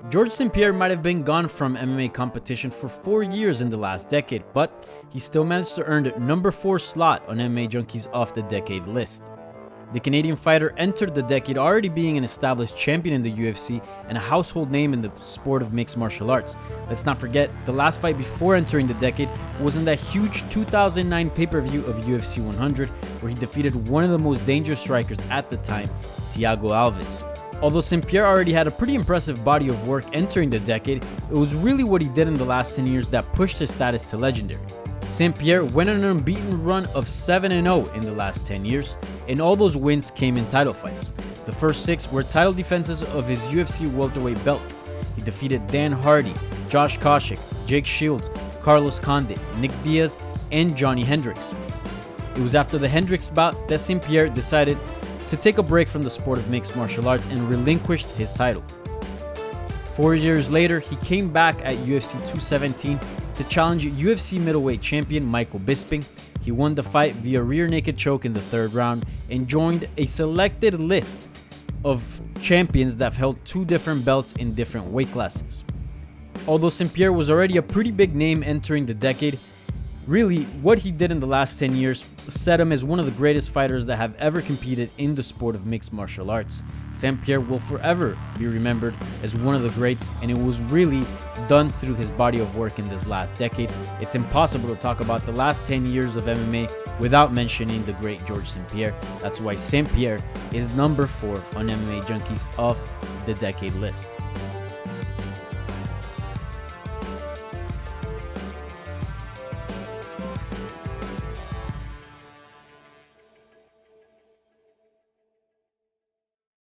George St Pierre might have been gone from MMA competition for 4 years in the last decade, but he still managed to earn the number 4 slot on MMA Junkie's Off the Decade list. The Canadian fighter entered the decade already being an established champion in the UFC and a household name in the sport of mixed martial arts. Let's not forget, the last fight before entering the decade was in that huge 2009 pay-per-view of UFC 100, where he defeated one of the most dangerous strikers at the time, Thiago Alves. Although St Pierre already had a pretty impressive body of work entering the decade, it was really what he did in the last 10 years that pushed his status to legendary. St Pierre went on an unbeaten run of 7-0 in the last 10 years, and all those wins came in title fights. The first 6 were title defenses of his UFC welterweight belt. He defeated Dan Hardy, Josh Koscheck, Jake Shields, Carlos Condit, Nick Diaz, and Johnny Hendricks. It was after the Hendricks bout that St Pierre decided to take a break from the sport of mixed martial arts and relinquished his title. 4 years later, he came back at UFC 217 to challenge UFC middleweight champion Michael Bisping. He won the fight via rear naked choke in the 3rd round and joined a selected list of champions that have held 2 different belts in different weight classes. Although St Pierre was already a pretty big name entering the decade, really, what he did in the last 10 years set him as one of the greatest fighters that have ever competed in the sport of mixed martial arts. St Pierre will forever be remembered as one of the greats, and it was really done through his body of work in this last decade. It's impossible to talk about the last 10 years of MMA without mentioning the great George St Pierre. That's why St Pierre is number 4 on MMA Junkie's Off the Decade list.